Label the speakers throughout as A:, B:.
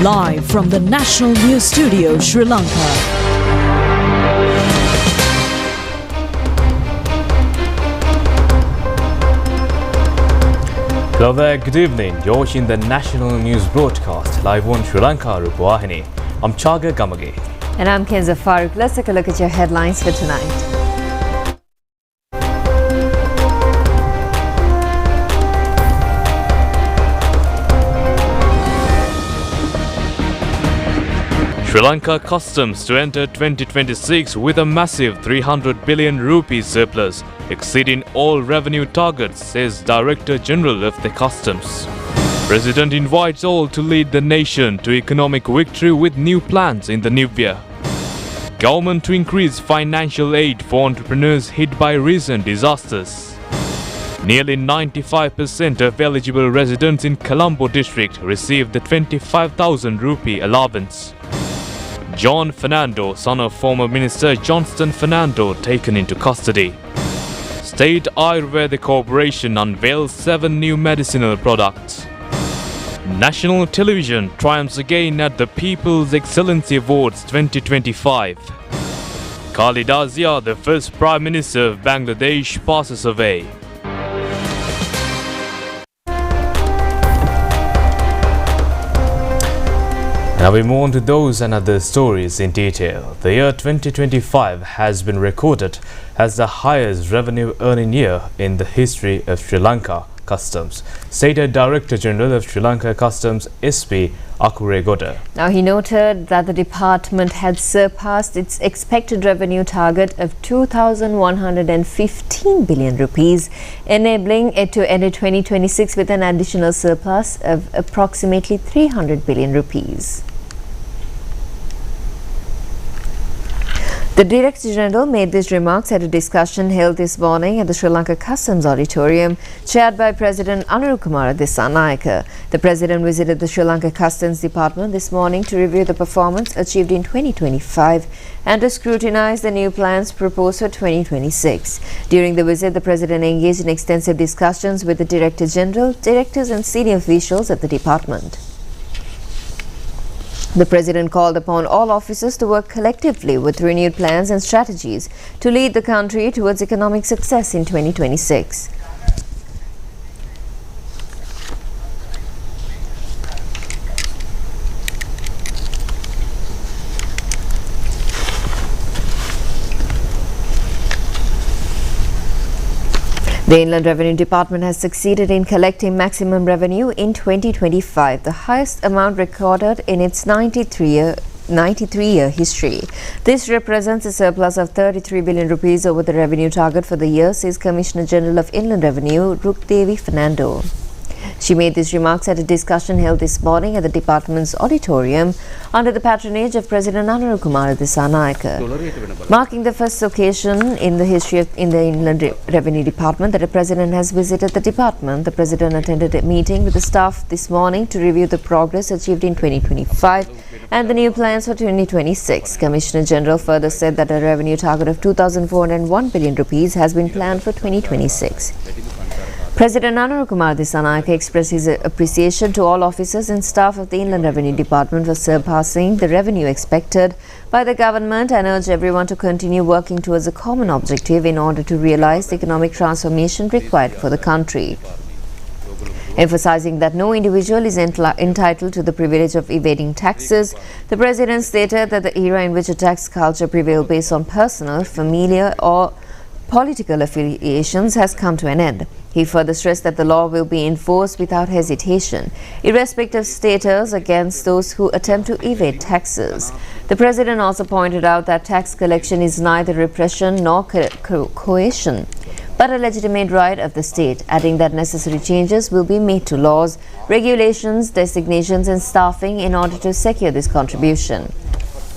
A: Live from the National News Studio, Sri Lanka.
B: Hello there, good evening. You're watching the National News Broadcast live on Sri Lanka Rupavahini. I'm Chaga Gamage.
C: And I'm Kenza Farooq. Let's take a look at your headlines for tonight.
B: Sri Lanka Customs to enter 2026 with a massive 300 billion rupees surplus, exceeding all revenue targets, says Director General of the Customs. President invites all to lead the nation to economic victory with new plans in the new year. Government to increase financial aid for entrepreneurs hit by recent disasters. Nearly 95% of eligible residents in Colombo district received the 25,000 rupee allowance. John Fernando, son of former Minister Johnston Fernando, taken into custody. State Ayurveda Corporation unveils 7 new medicinal products. National television triumphs again at the People's Excellency Awards 2025. Khaleda Zia, the first Prime Minister of Bangladesh, passes away. Now we move on to those and other stories in detail. The year 2025 has been recorded as the highest revenue earning year in the history of Sri Lanka Customs, stated Director General of Sri Lanka Customs SP Kiribathgoda.
C: Now he noted that the department had surpassed its expected revenue target of 2,115 billion rupees, enabling it to end 2026 with an additional surplus of approximately 300 billion rupees. The Director General made these remarks at a discussion held this morning at the Sri Lanka Customs Auditorium, chaired by President Anurukumara Dissanayake. The President visited the Sri Lanka Customs Department this morning to review the performance achieved in 2025 and to scrutinize the new plans proposed for 2026. During the visit, the President engaged in extensive discussions with the Director General, directors and senior officials at the department. The President called upon all officers to work collectively with renewed plans and strategies to lead the country towards economic success in 2026. The Inland Revenue Department has succeeded in collecting maximum revenue in 2025, the highest amount recorded in its 93-year history. This represents a surplus of 33 billion rupees over the revenue target for the year, says Commissioner General of Inland Revenue, Rukdevi Fernando. She made these remarks at a discussion held this morning at the department's auditorium under the patronage of President Anurukumara Dissanayake. Marking the first occasion in the history of the Inland Revenue Department that a President has visited the department, the President attended a meeting with the staff this morning to review the progress achieved in 2025 and the new plans for 2026. Commissioner General further said that a revenue target of 2,401 billion rupees has been planned for 2026. President Anurukumara Dissanayake expressed his appreciation to all officers and staff of the Inland Revenue Department for surpassing the revenue expected by the government and urged everyone to continue working towards a common objective in order to realize the economic transformation required for the country. Emphasizing that no individual is entitled to the privilege of evading taxes, the President stated that the era in which a tax culture prevailed based on personal, familial or political affiliations has come to an end. He further stressed that the law will be enforced without hesitation, irrespective of status, against those who attempt to evade taxes. The President also pointed out that tax collection is neither repression nor coercion, but a legitimate right of the state, adding that necessary changes will be made to laws, regulations, designations and staffing in order to secure this contribution.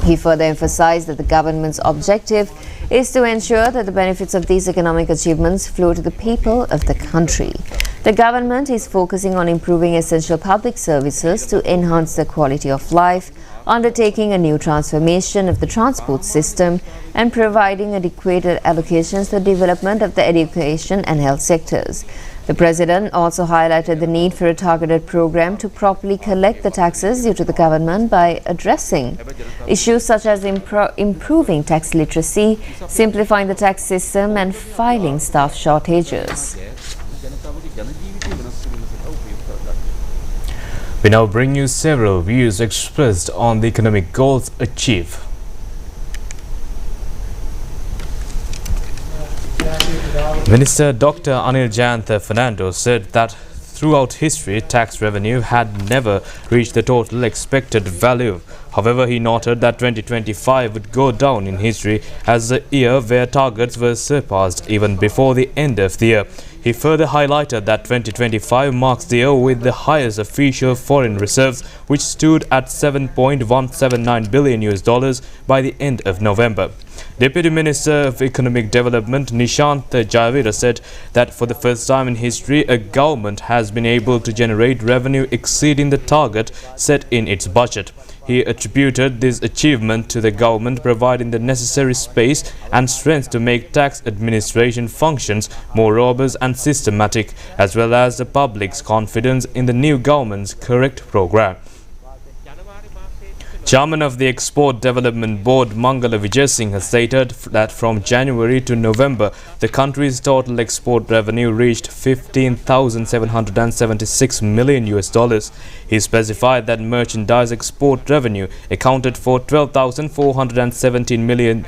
C: He further emphasized that the government's objective is to ensure that the benefits of these economic achievements flow to the people of the country. The government is focusing on improving essential public services to enhance the quality of life, undertaking a new transformation of the transport system and providing adequate allocations for the development of the education and health sectors. The President also highlighted the need for a targeted program to properly collect the taxes due to the government by addressing issues such as improving tax literacy, simplifying the tax system and filing staff shortages.
B: We now bring you several views expressed on the economic goals achieved. Minister Dr. Anil Jayantha Fernando said that throughout history, tax revenue had never reached the total expected value. However, he noted that 2025 would go down in history as the year where targets were surpassed even before the end of the year. He further highlighted that 2025 marks the year with the highest official foreign reserves, which stood at $7.179 billion by the end of November. Deputy Minister of Economic Development Nishant Javira said that for the first time in history, a government has been able to generate revenue exceeding the target set in its budget. He attributed this achievement to the government providing the necessary space and strength to make tax administration functions more robust and systematic, as well as the public's confidence in the new government's correct program. Chairman of the Export Development Board Mangala Vijay Singh has stated that from January to November, the country's total export revenue reached $15,776 million. He specified that merchandise export revenue accounted for $12,417 million,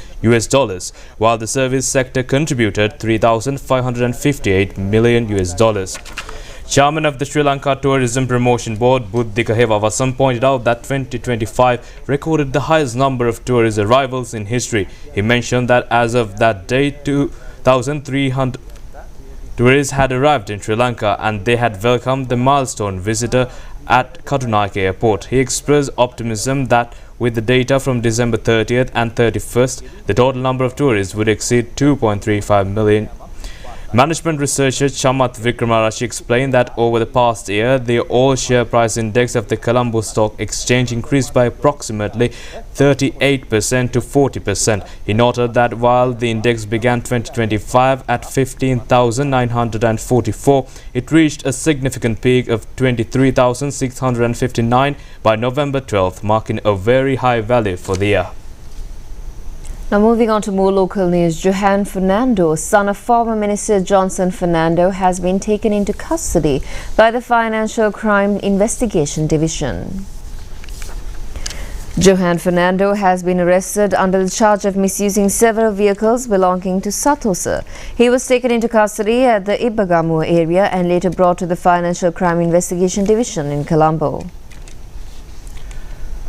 B: while the service sector contributed $3,558 million. Chairman of the Sri Lanka Tourism Promotion Board, Buddhika Hewavasam, pointed out that 2025 recorded the highest number of tourist arrivals in history. He mentioned that as of that day, 2,300 tourists had arrived in Sri Lanka and they had welcomed the milestone visitor at Katunayake Airport. He expressed optimism that with the data from December 30th and 31st, the total number of tourists would exceed 2.35 million. Management researcher Chamath Wickramarashe explained that over the past year, the all-share price index of the Colombo Stock Exchange increased by approximately 38% to 40%. He noted that while the index began 2025 at 15,944, it reached a significant peak of 23,659 by November 12th, marking a very high value for the year.
C: Now moving on to more local news, Johan Fernando, son of former Minister Johnson Fernando, has been taken into custody by the Financial Crime Investigation Division. Johan Fernando has been arrested under the charge of misusing several vehicles belonging to Satosa. He was taken into custody at the Ibagamu area and later brought to the Financial Crime Investigation Division in Colombo.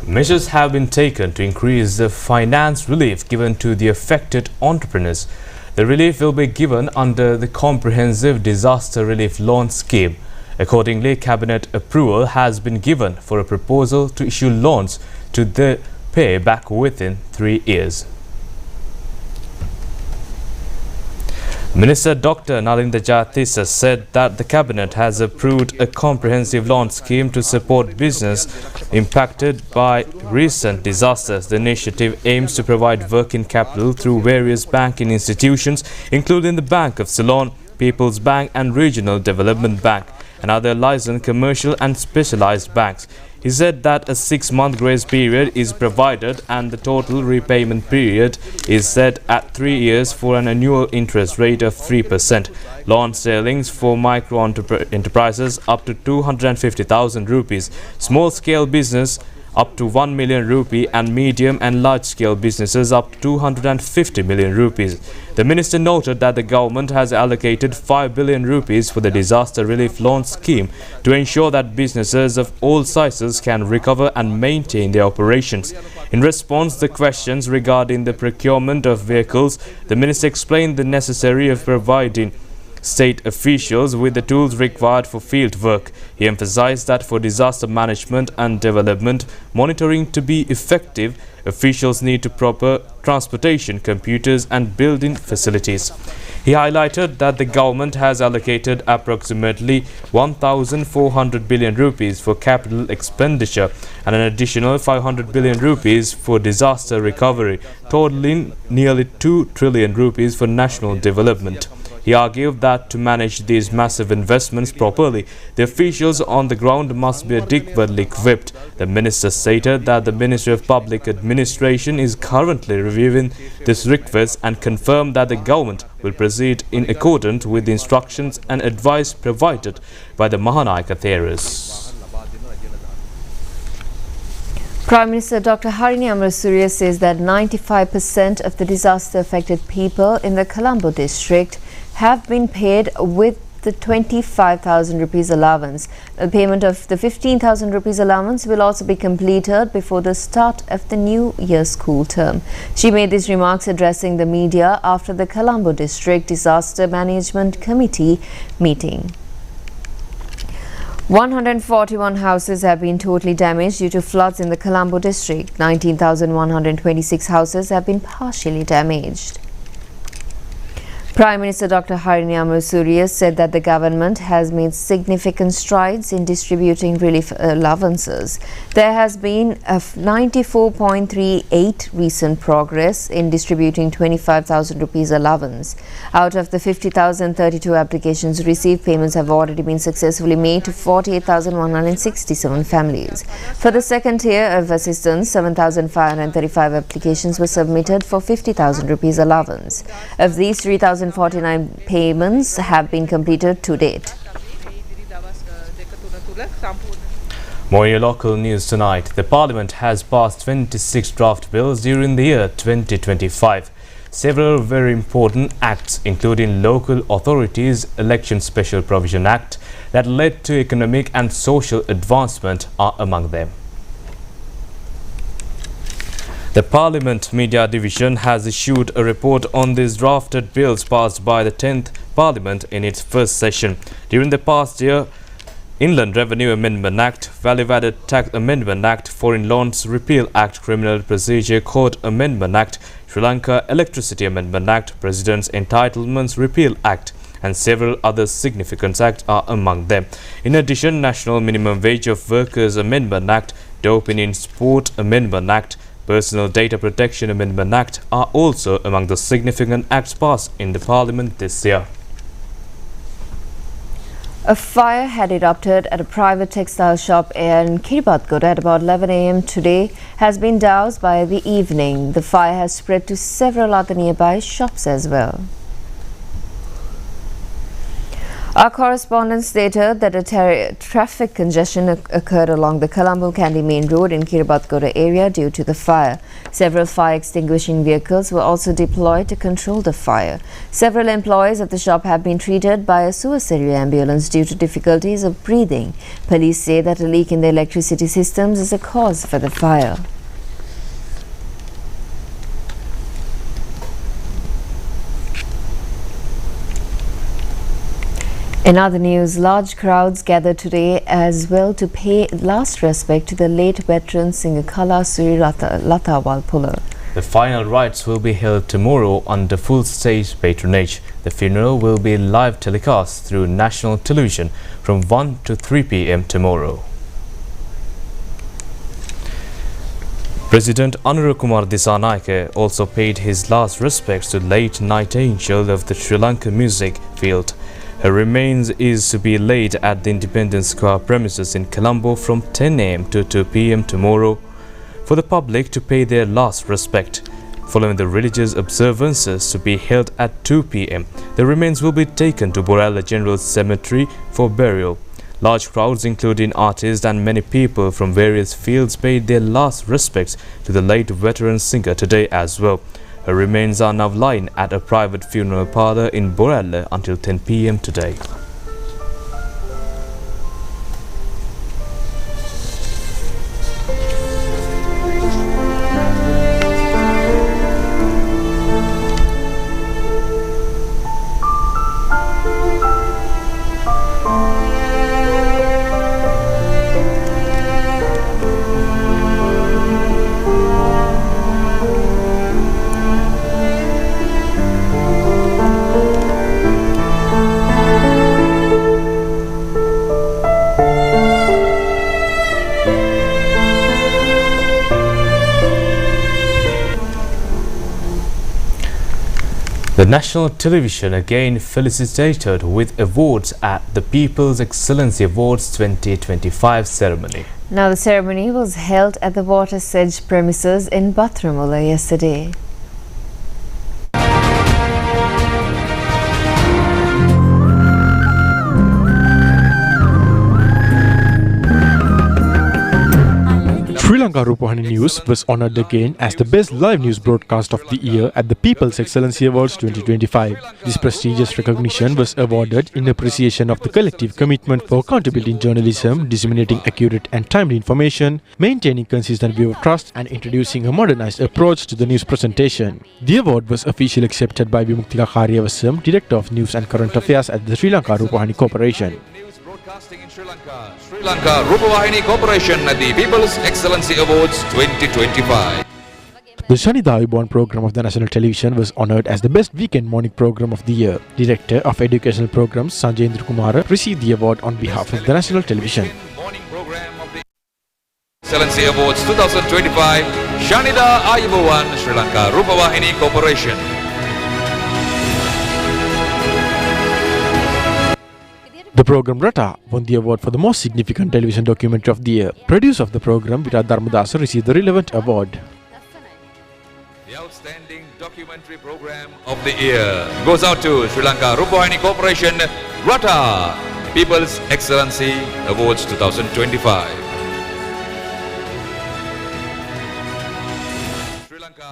B: Measures have been taken to increase the finance relief given to the affected entrepreneurs. The relief will be given under the Comprehensive Disaster Relief Loan Scheme. Accordingly, Cabinet approval has been given for a proposal to issue loans to the pay back within 3 years. Minister Dr. Nalinda Jayatissa said that the Cabinet has approved a comprehensive loan scheme to support business impacted by recent disasters. The initiative aims to provide working capital through various banking institutions, including the Bank of Ceylon, People's Bank and Regional Development Bank, and other licensed commercial and specialized banks. He said that a 6-month grace period is provided and the total repayment period is set at 3 years for an annual interest rate of 3%. Loan ceilings for micro enterprises up to 250,000 rupees, small scale business up to 1 million rupee and medium and large scale businesses up to 250 million rupees. The minister noted that the government has allocated 5 billion rupees for the disaster relief loan scheme to ensure that businesses of all sizes can recover and maintain their operations. In response to questions regarding the procurement of vehicles, the minister explained the necessity of providing state officials with the tools required for field work. He emphasized that for disaster management and development monitoring to be effective, officials need to proper transportation, computers and building facilities. He highlighted that the government has allocated approximately 1,400 billion rupees for capital expenditure and an additional 500 billion rupees for disaster recovery, totaling nearly 2 trillion rupees for national development. He argued that to manage these massive investments properly, the officials on the ground must be adequately equipped. The minister stated that the Ministry of Public Administration is currently reviewing this request and confirmed that the government will proceed in accordance with the instructions and advice provided by the Mahanayaka theorists.
C: Prime Minister Dr. Harini Amarasuriya says that 95% of the disaster-affected people in the Colombo district have been paid with the 25,000 rupees allowance. The payment of the 15,000 rupees allowance will also be completed before the start of the new year school term. She made these remarks addressing the media after the Colombo District Disaster Management Committee meeting. 141 houses have been totally damaged due to floods in the Colombo district. 19,126 houses have been partially damaged. Prime Minister Dr. Harini Amarasuriya said that the government has made significant strides in distributing relief allowances. There has been a 94.38 recent progress in distributing 25,000 rupees allowance. Out of the 50,032 applications received, payments have already been successfully made to 48,167 families. For the second tier of assistance, 7,535 applications were submitted for 50,000 rupees allowance. Of these, 3,049 payments have been completed to date.
B: More local news tonight. The Parliament has passed 26 draft bills during the year 2025. Several very important acts, including Local Authorities Election Special Provision Act, that led to economic and social advancement, are among them. The Parliament Media Division has issued a report on these drafted bills passed by the 10th Parliament in its first session. During the past year, Inland Revenue Amendment Act, Value-Added Tax Amendment Act, Foreign Loans Repeal Act, Criminal Procedure Code Amendment Act, Sri Lanka Electricity Amendment Act, President's Entitlements Repeal Act, and several other significant acts are among them. In addition, National Minimum Wage of Workers Amendment Act, Doping in Sport Amendment Act, Personal Data Protection Amendment Act are also among the significant acts passed in the Parliament this year.
C: A fire had erupted at a private textile shop in Kiribathgoda at about 11 a.m. today has been doused by the evening. The fire has spread to several other nearby shops as well. Our correspondent stated that a traffic congestion occurred along the Colombo-Kandy main road in Kiribathgoda area due to the fire. Several fire extinguishing vehicles were also deployed to control the fire. Several employees of the shop have been treated by a suicide ambulance due to difficulties of breathing. Police say that a leak in the electricity systems is a cause for the fire. In other news, large crowds gathered today as well to pay last respect to the late veteran singer Kala Suri Lata Walpula.
B: The final rites will be held tomorrow under full state patronage. The funeral will be live telecast through national television from 1 to 3 p.m. tomorrow. President Anurukumar Dissanayake also paid his last respects to late night angel of the Sri Lankan music field. Her remains is to be laid at the Independence Square premises in Colombo from 10 a.m. to 2 p.m. tomorrow for the public to pay their last respect. Following the religious observances to be held at 2 p.m., the remains will be taken to Borella General Cemetery for burial. Large crowds, including artists and many people from various fields, paid their last respects to the late veteran singer today as well. Her remains are now lying at a private funeral parlor in Borella until 10 p.m. today. The national television again felicitated with awards at the People's Excellency Awards 2025 ceremony.
C: Now the ceremony was held at the Watersedge premises in Bathramula yesterday.
D: Sri Lanka Rupavahini News was honoured again as the best live news broadcast of the year at the People's Excellency Awards 2025. This prestigious recognition was awarded in appreciation of the collective commitment for accountability in journalism, disseminating accurate and timely information, maintaining consistent viewer trust and introducing a modernized approach to the news presentation. The award was officially accepted by Vimuktika Karyavasam, Director of News and Current Affairs at the Sri Lanka Rupavahini Corporation.
E: Broadcasting in Sri Lanka Rupavahini Corporation at the People's Excellency Awards 2025.
D: The Shanidai Born program of the national television was honoured as the best weekend morning program of the year. Director of Educational Programs Sanjendra Kumara received the award on behalf of the national television.
E: Morning program of the Excellency Awards 2025, Shanida Ayubowan, Sri Lanka Rupavahini Corporation.
D: The program Rata won the award for the most significant television documentary of the year. Producer of the program, Virat Dharmadasa, received the relevant award.
E: The outstanding documentary program of the year goes out to Sri Lanka Rupavahini Corporation, Rata, People's Excellency Awards 2025.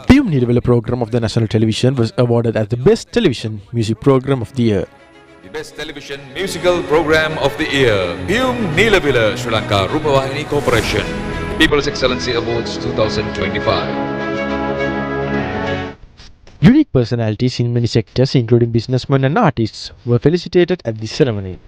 D: The Nidavela program of the national television was awarded as the best television music program of the year.
E: The best television musical program of the year, Pyum Neelavila, Sri Lanka Rupavahini Corporation, People's Excellency Awards 2025.
D: Unique personalities in many sectors, including businessmen and artists, were felicitated at this ceremony.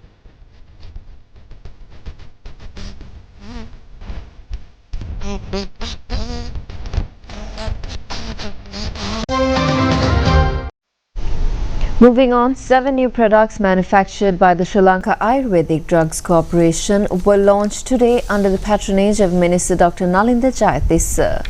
C: Moving on, 7 new products manufactured by the Sri Lanka Ayurvedic Drugs Corporation were launched today under the patronage of Minister Dr. Nalinda Jayatissa.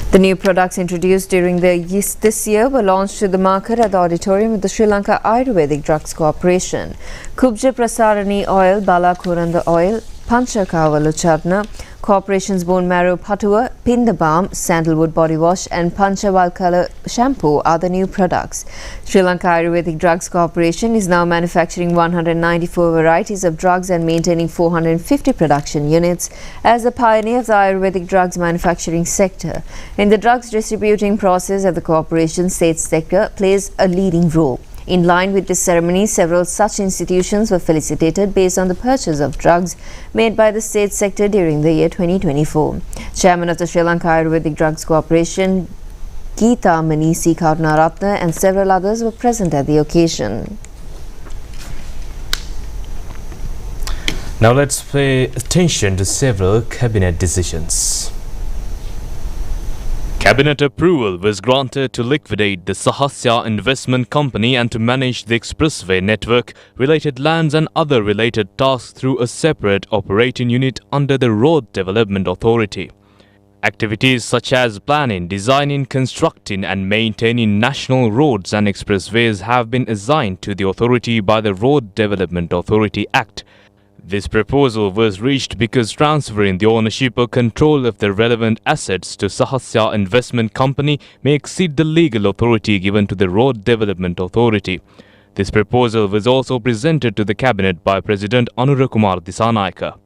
C: The new products introduced during this year were launched to the market at the auditorium of the Sri Lanka Ayurvedic Drugs Corporation. Kubja Prasarani Oil, Bala Kuranda Oil, Panchakavalu Chadna, Corporation's Bone Marrow Patua, Pinda Balm, Sandalwood Body Wash and Panchavalkala Shampoo are the new products. Sri Lanka Ayurvedic Drugs Corporation is now manufacturing 194 varieties of drugs and maintaining 450 production units as a pioneer of the Ayurvedic drugs manufacturing sector. In the drugs distributing process of the corporation, state sector plays a leading role. In line with this ceremony, several such institutions were felicitated based on the purchase of drugs made by the state sector during the year 2024. Chairman of the Sri Lanka Ayurvedic Drugs Corporation, Geeta Manisi Karunaratna, and several others were present at the occasion.
B: Now let's pay attention to several cabinet decisions. Cabinet approval was granted to liquidate the Sahasya Investment Company and to manage the expressway network, related lands and other related tasks through a separate operating unit under the Road Development Authority. Activities such as planning, designing, constructing and maintaining national roads and expressways have been assigned to the authority by the Road Development Authority Act. This proposal was reached because transferring the ownership or control of the relevant assets to Sahasya Investment Company may exceed the legal authority given to the Road Development Authority. This proposal was also presented to the Cabinet by President Anurakumar Dissanayake.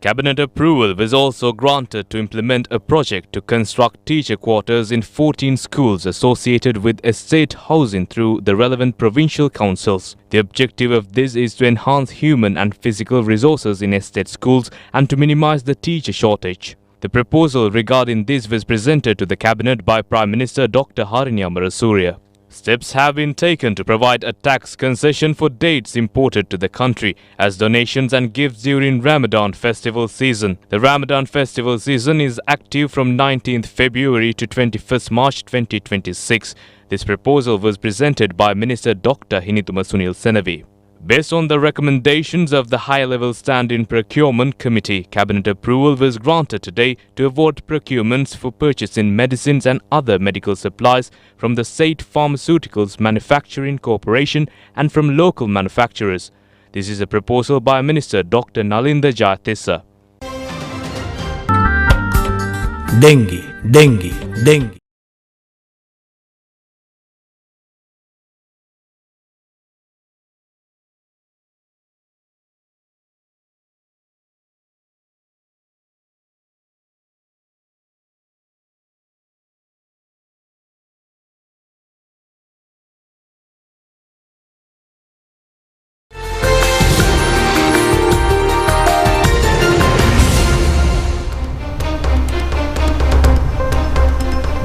B: Cabinet approval was also granted to implement a project to construct teacher quarters in 14 schools associated with estate housing through the relevant provincial councils. The objective of this is to enhance human and physical resources in estate schools and to minimize the teacher shortage. The proposal regarding this was presented to the Cabinet by Prime Minister Dr. Harini Amarasuriya. Steps have been taken to provide a tax concession for dates imported to the country as donations and gifts during Ramadan festival season. The Ramadan festival season is active from 19th February to 21st March 2026. This proposal was presented by Minister Dr. Hinituma Sunil Senavi. Based on the recommendations of the high-level stand-in procurement committee, cabinet approval was granted today to award procurements for purchasing medicines and other medical supplies from the State Pharmaceuticals Manufacturing Corporation and from local manufacturers. This is a proposal by Minister Dr. Nalinda Jayatissa.
F: Dengue.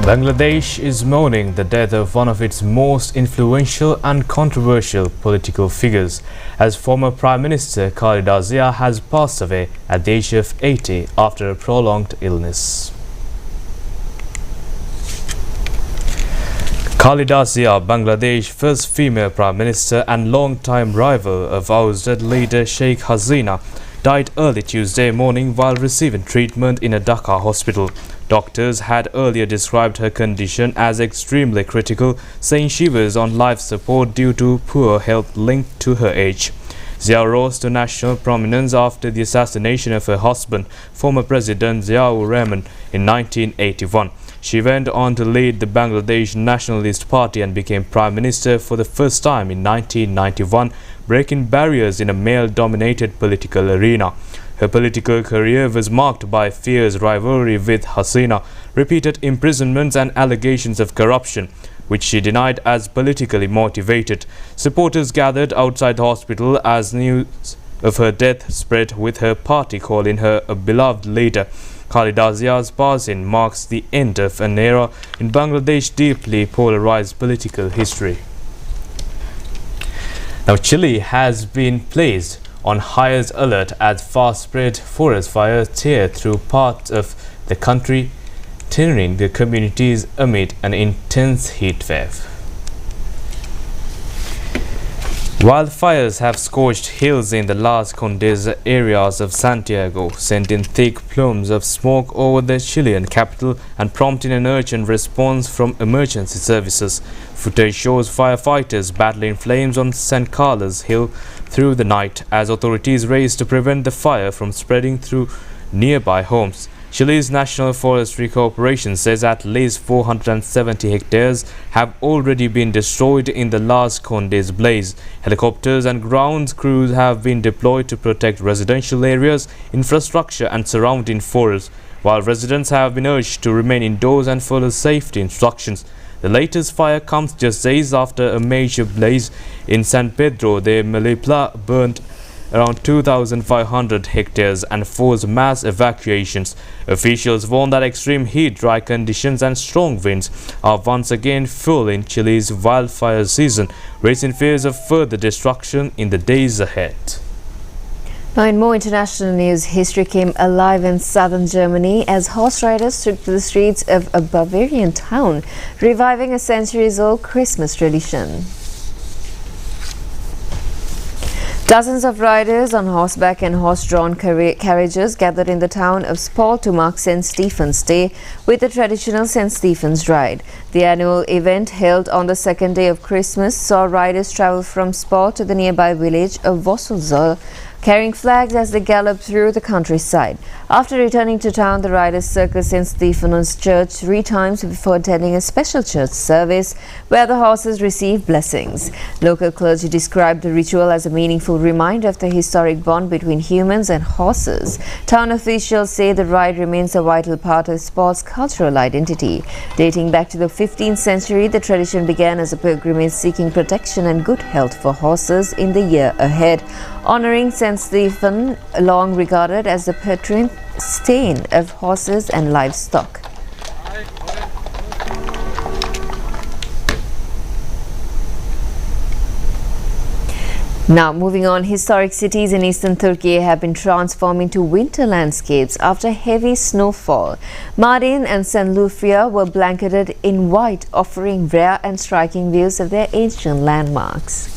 B: Bangladesh is mourning the death of one of its most influential and controversial political figures, as former Prime Minister Khaleda Zia has passed away at the age of 80 after a prolonged illness. Khaleda Zia, Bangladesh's first female Prime Minister and long-time rival of ousted leader Sheikh Hasina, died early Tuesday morning while receiving treatment in a Dhaka hospital. Doctors had earlier described her condition as extremely critical, saying she was on life support due to poor health linked to her age. Zia rose to national prominence after the assassination of her husband, former President Ziaur Rahman, in 1981. She went on to lead the Bangladesh Nationalist Party and became Prime Minister for the first time in 1991, breaking barriers in a male-dominated political arena. Her political career was marked by fierce rivalry with Hasina, repeated imprisonments and allegations of corruption, which she denied as politically motivated. Supporters gathered outside the hospital as news of her death spread, with her party calling her a beloved leader. Khaleda Zia's passing marks the end of an era in Bangladesh's deeply polarized political history. Now, Chile has been placed on highest alert as fast-spread forest fires tear through parts of the country, tearing the communities amid an intense heat wave. Wildfires have scorched hills in the Las Condes areas of Santiago, sending thick plumes of smoke over the Chilean capital and prompting an urgent response from emergency services. Footage shows firefighters battling flames on San Carlos Hill through the night as authorities race to prevent the fire from spreading through nearby homes. Chile's National Forestry Corporation says at least 470 hectares have already been destroyed in the Las Condes blaze. Helicopters and ground crews have been deployed to protect residential areas, infrastructure and surrounding forests, while residents have been urged to remain indoors and follow safety instructions. The latest fire comes just days after a major blaze in San Pedro de Melipla burned around 2,500 hectares and forced mass evacuations. Officials warn that extreme heat, dry conditions and strong winds are once again fueling Chile's wildfire season, raising fears of further destruction in the days ahead.
C: Now, in more international news, history came alive in southern Germany as horse riders took to the streets of a Bavarian town, reviving a centuries-old Christmas tradition. Dozens of riders on horseback and horse-drawn carriages gathered in the town of Spal to mark St. Stephen's Day with the traditional St. Stephen's Ride. The annual event, held on the second day of Christmas, saw riders travel from Spal to the nearby village of Vosselzoll, carrying flags as they galloped through the countryside. After returning to town, the riders circled St. Stephen's Church 3 times before attending a special church service where the horses received blessings. Local clergy described the ritual as a meaningful reminder of the historic bond between humans and horses. Town officials say the ride remains a vital part of Spal's cultural identity. Dating back to the 15th century, the tradition began as a pilgrimage seeking protection and good health for horses in the year ahead. Honoring St. Stephen, long regarded as the patron saint of horses and livestock. Now, moving on, historic cities in eastern Turkey have been transformed into winter landscapes after heavy snowfall. Mardin and St. Lucia were blanketed in white, offering rare and striking views of their ancient landmarks.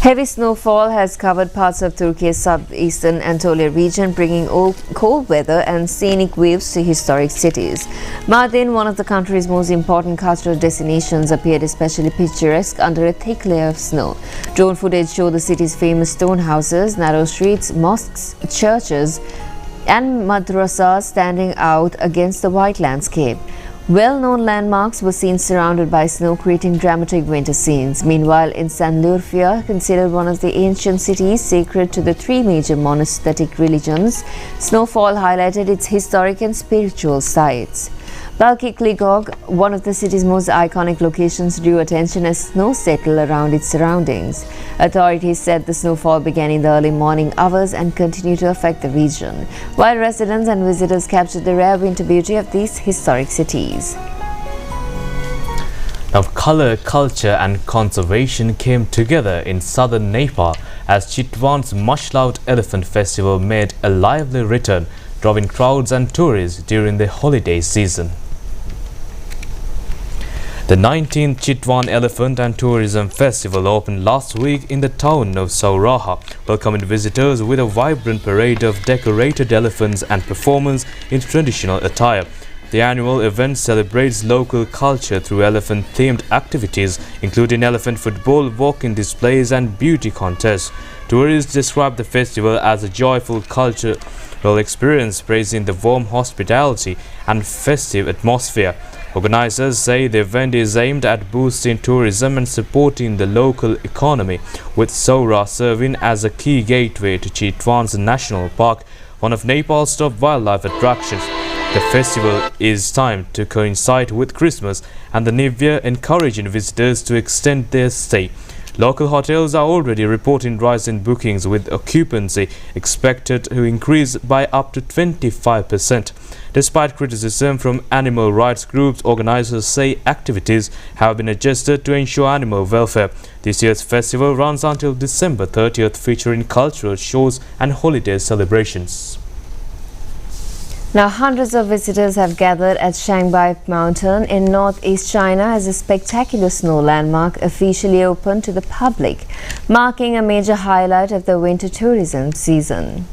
C: Heavy snowfall has covered parts of Turkey's southeastern Anatolia region, bringing cold weather and scenic views to historic cities. Mardin, one of the country's most important cultural destinations, appeared especially picturesque under a thick layer of snow. Drone footage showed the city's famous stone houses, narrow streets, mosques, churches and madrasas standing out against the white landscape. Well-known landmarks were seen surrounded by snow, creating dramatic winter scenes. Meanwhile, in Sanliurfa, considered one of the ancient cities sacred to the three major monastic religions, snowfall highlighted its historic and spiritual sites. Balkikligog, one of the city's most iconic locations, drew attention as snow settled around its surroundings. Authorities said the snowfall began in the early morning hours and continued to affect the region, while residents and visitors captured the rare winter beauty of these historic cities.
B: Now, color, culture and conservation came together in southern Nepal as Chitwan's much-loved elephant festival made a lively return, drawing crowds and tourists during the holiday season. The 19th Chitwan Elephant and Tourism Festival opened last week in the town of Sauraha, welcoming visitors with a vibrant parade of decorated elephants and performance in traditional attire. The annual event celebrates local culture through elephant-themed activities, including elephant football, walking displays and beauty contests. Tourists describe the festival as a joyful cultural experience, praising the warm hospitality and festive atmosphere. Organizers say the event is aimed at boosting tourism and supporting the local economy, with Saura serving as a key gateway to Chitwan's National Park, one of Nepal's top wildlife attractions. The festival is timed to coincide with Christmas and the New Year, encouraging visitors to extend their stay. Local hotels are already reporting rise in bookings, with occupancy expected to increase by up to 25%. Despite criticism from animal rights groups, organizers say activities have been adjusted to ensure animal welfare. This year's festival runs until December 30th, featuring cultural shows and holiday celebrations.
C: Now, hundreds of visitors have gathered at Shanghai Mountain in northeast China as a spectacular snow landmark officially opened to the public, marking a major highlight of the winter tourism season.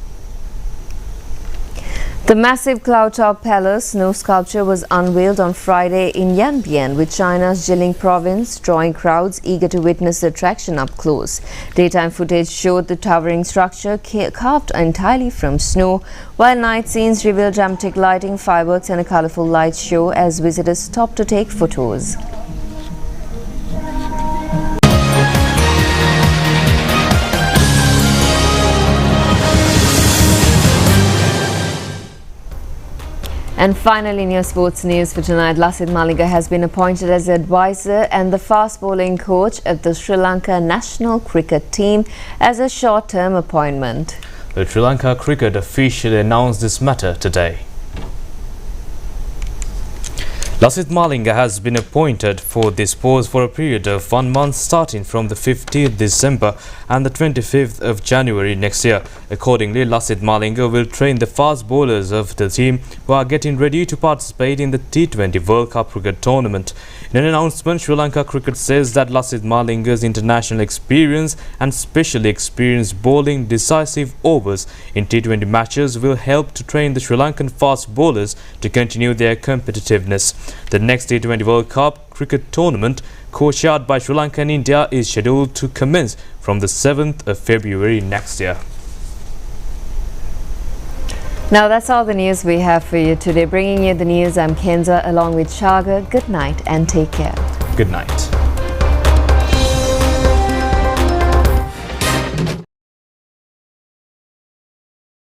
C: The massive cloud-top palace snow sculpture was unveiled on Friday in Yanbian, with China's Jilin province drawing crowds eager to witness the attraction up close. Daytime footage showed the towering structure carved entirely from snow, while night scenes revealed dramatic lighting, fireworks and a colorful light show as visitors stopped to take photos. And finally, in your sports news for tonight, Lasith Malinga has been appointed as advisor and the fast bowling coach of the Sri Lanka national cricket team as a short-term appointment.
B: The Sri Lanka cricket officially announced this matter today. Lasith Malinga has been appointed for this post for a period of 1 month starting from the 15th December and the 25th of January next year. Accordingly, Lasith Malinga will train the fast bowlers of the team who are getting ready to participate in the T20 World Cup cricket tournament. In an announcement, Sri Lanka cricket says that Lasith Malinga's international experience and specially experienced bowling decisive overs in T20 matches will help to train the Sri Lankan fast bowlers to continue their competitiveness. The next T20 World Cup cricket tournament, co-chaired by Sri Lanka and India, is scheduled to commence from the 7th of February next year.
C: Now that's all the news we have for you today. Bringing you the news, I'm Kenza along with Chaga. Good night and take care.
B: Good night.